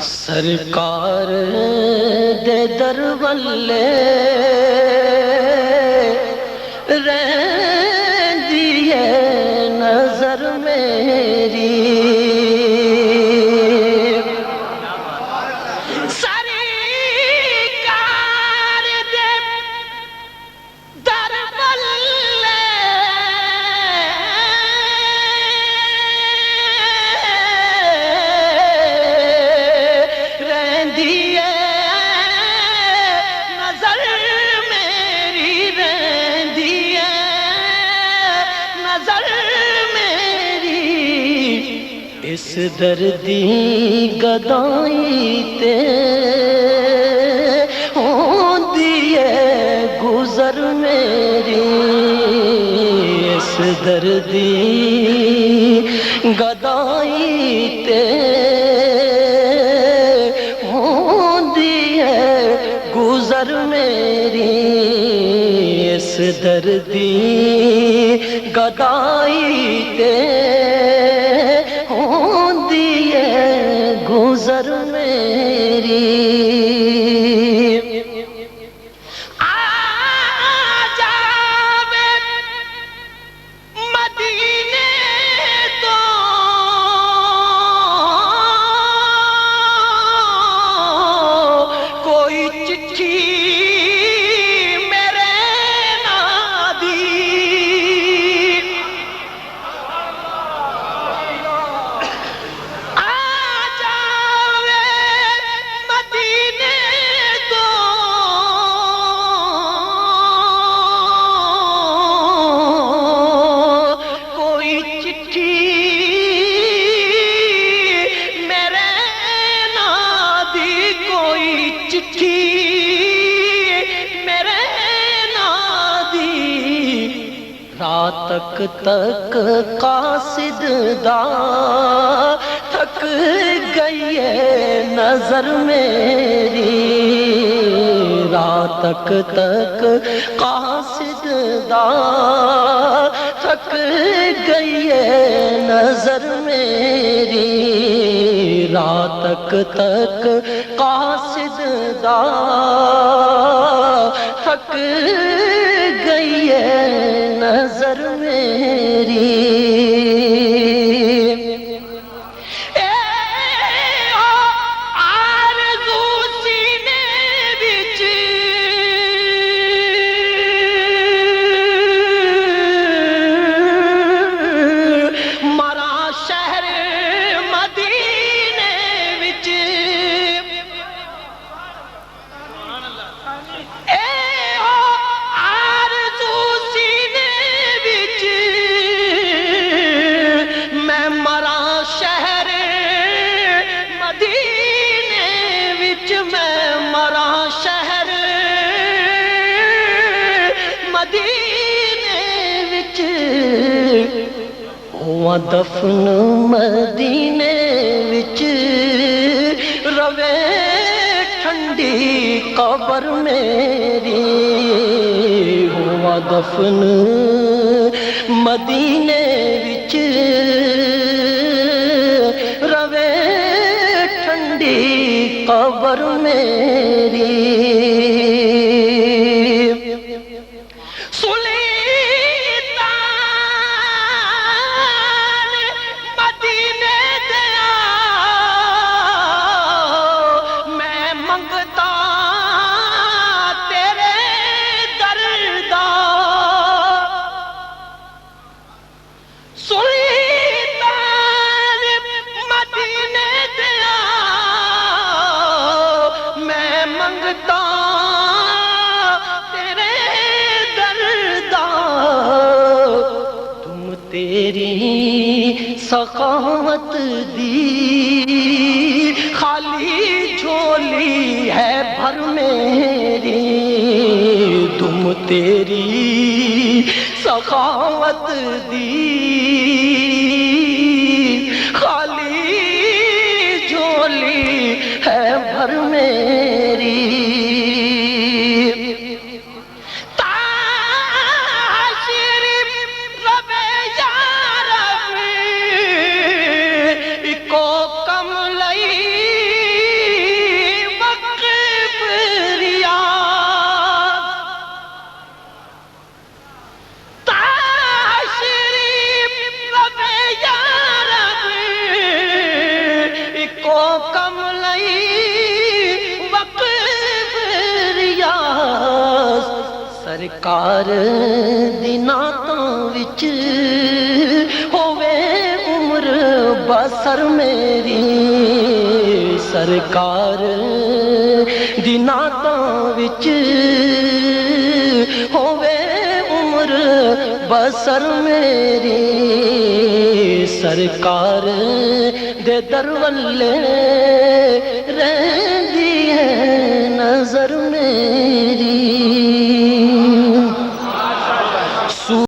سرکار دے در والے رہندی ہے نظر میری اس دردی گدائی تے ہوندی ہے گزر میری اس دردی گدائی تے ہوندی ہے گزر میری اس دردی گدائی تے ہوندی ہے گزر میری رات تک قاصد دا تھک گئی ہے نظر میری رات تک قاصد دا تھک گئی ہے نظر میری رات تک قاصد دا تھک گئی ہے نظر میری دفن مدینے وچ روے ٹھنڈی قبر میری ہوا دفن مدینے وچ روے ٹھنڈی قبر میری تیری سخاوت دی خالی جھولی ہے بھر میری تم تیری سخاوت دی خالی جھولی ہے بھر میری کو کم لئی سرکار دی نعتاں وچ ہووے عمر بسر میری سرکار دی نعتاں وچ ہووے عمر بسر میری سرکار دے در ولے رہندی ہے نظر میری